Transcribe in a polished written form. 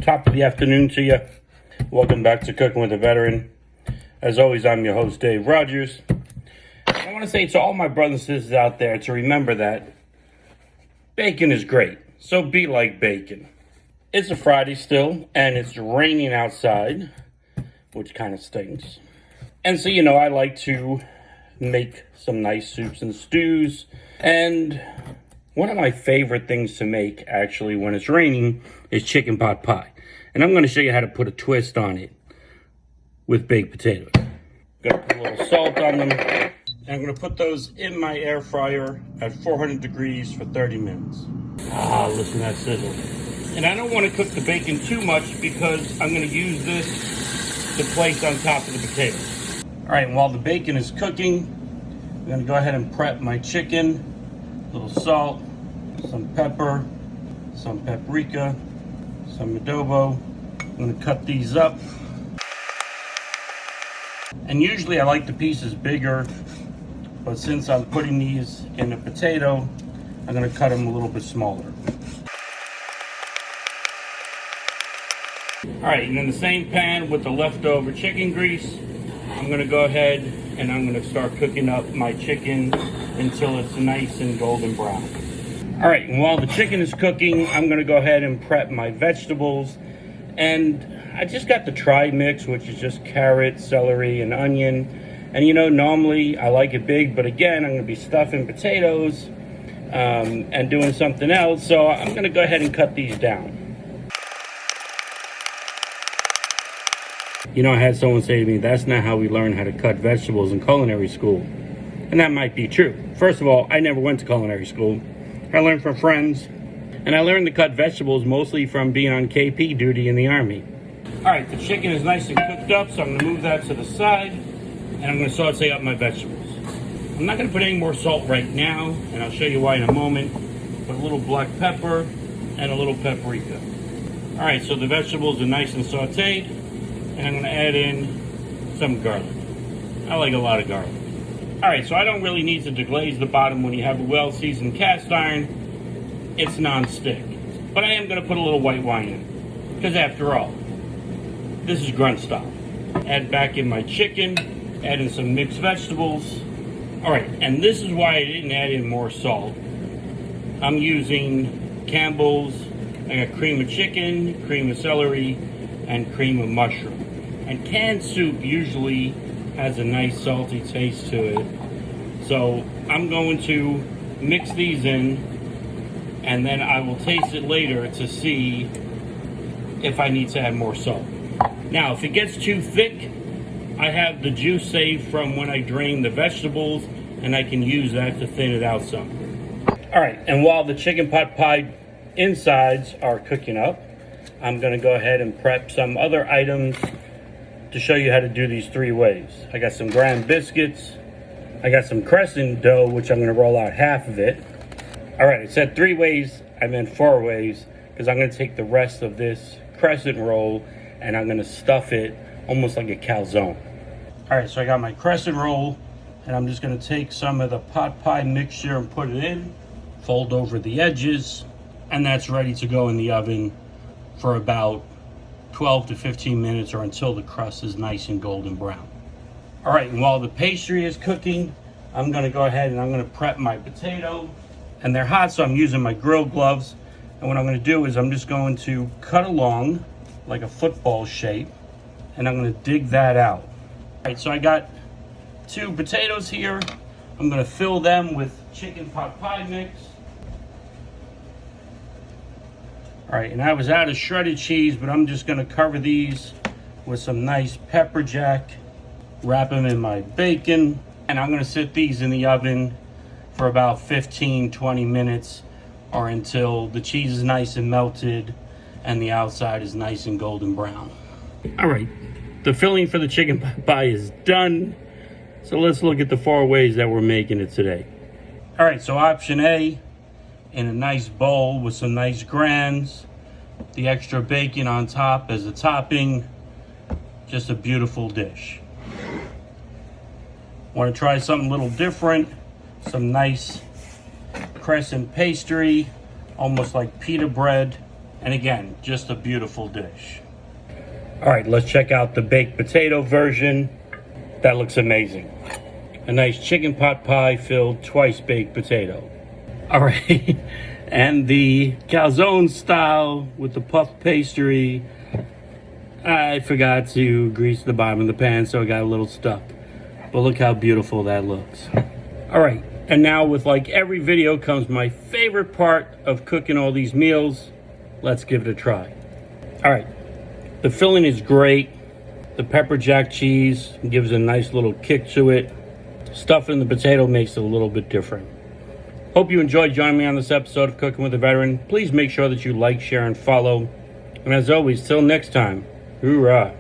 Top of the afternoon to you. Welcome back to Cooking with a Veteran. As always, I'm your host, Dave Rogers. I want to say to all my brothers and sisters out there to remember that bacon is great, so be like bacon. It's a Friday still, and it's raining outside, which kind of stinks. And so, I like to make some nice soups and stews. And one of my favorite things to make, actually, when it's raining, is chicken pot pie. And I'm going to show you how to put a twist on it with baked potatoes. I'm going to put a little salt on them. And I'm going to put those in my air fryer at 400 degrees for 30 minutes. Ah, listen to that sizzle. And I don't want to cook the bacon too much because I'm going to use this to place on top of the potatoes. All right, and while the bacon is cooking, I'm going to go ahead and prep my chicken. A little salt, some pepper, some paprika, some adobo. I'm going to cut these up. And usually I like the pieces bigger, but since I'm putting these in a potato, I'm going to cut them a little bit smaller. All right, and in the same pan with the leftover chicken grease, I'm going to go ahead and I'm going to start cooking up my chicken until it's nice and golden brown. All right, and while the chicken is cooking, I'm going to go ahead and prep my vegetables. And I just got the tri-mix, which is just carrot, celery, and onion. And normally I like it big, but again, I'm going to be stuffing potatoes and doing something else. So I'm going to go ahead and cut these down. I had someone say to me, that's not how we learn how to cut vegetables in culinary school. And that might be true. First of all, I never went to culinary school. I learned from friends. And I learned to cut vegetables mostly from being on KP duty in the Army. All right, the chicken is nice and cooked up, so I'm going to move that to the side. And I'm going to saute up my vegetables. I'm not going to put any more salt right now, and I'll show you why in a moment. Put a little black pepper and a little paprika. All right, so the vegetables are nice and sauteed. And I'm going to add in some garlic. I like a lot of garlic. All right, so I don't really need to deglaze the bottom when you have a well-seasoned cast iron. It's non-stick. But I am going to put a little white wine in. Because after all, this is grunt style. Add back in my chicken. Add in some mixed vegetables. All right, and this is why I didn't add in more salt. I'm using Campbell's. I got cream of chicken, cream of celery, and cream of mushroom. And canned soup usually has a nice salty taste to it. So I'm going to mix these in, and then I will taste it later to see if I need to add more salt. Now, if it gets too thick, I have the juice saved from when I drain the vegetables, and I can use that to thin it out some. All right, and while the chicken pot pie insides are cooking up, I'm going to go ahead and prep some other items to show you how to do these 3 ways. I got some graham biscuits. I got some crescent dough, which I'm going to roll out half of it. All right, I said 3 ways. I meant 4 ways because I'm going to take the rest of this crescent roll and I'm going to stuff it almost like a calzone. All right, so I got my crescent roll and I'm just going to take some of the pot pie mixture and put it in, fold over the edges, and that's ready to go in the oven for about 12 to 15 minutes or until the crust is nice and golden brown. All right, and while the pastry is cooking, I'm gonna go ahead and I'm gonna prep my potato. And they're hot, so I'm using my grill gloves. And what I'm gonna do is I'm just going to cut along like a football shape, and I'm gonna dig that out. All right, so I got 2 potatoes here. I'm gonna fill them with chicken pot pie mix. All right, and I was out of shredded cheese, but I'm just gonna cover these with some nice pepper jack, wrap them in my bacon, and I'm gonna sit these in the oven for about 15-20 minutes or until the cheese is nice and melted and the outside is nice and golden brown. All right, the filling for the chicken pie is done. So let's look at the 4 ways that we're making it today. All right, so option A, in a nice bowl with some nice grands, the extra bacon on top as a topping, just a beautiful dish. Want to try something a little different, some nice crescent pastry, almost like pita bread, And again, just a beautiful dish. All right, let's check out the baked potato version. That looks amazing. A nice chicken pot pie filled twice baked potato. All right, and the calzone style with the puff pastry. I forgot to grease the bottom of the pan, so I got a little stuck. But look how beautiful that looks. All right, and now with like every video comes my favorite part of cooking all these meals. Let's give it a try. All right, the filling is great. The pepper jack cheese gives a nice little kick to it. Stuffing the potato makes it a little bit different. Hope you enjoyed joining me on this episode of Cooking with a Veteran. Please make sure that you like, share, and follow. And as always, till next time, hoorah.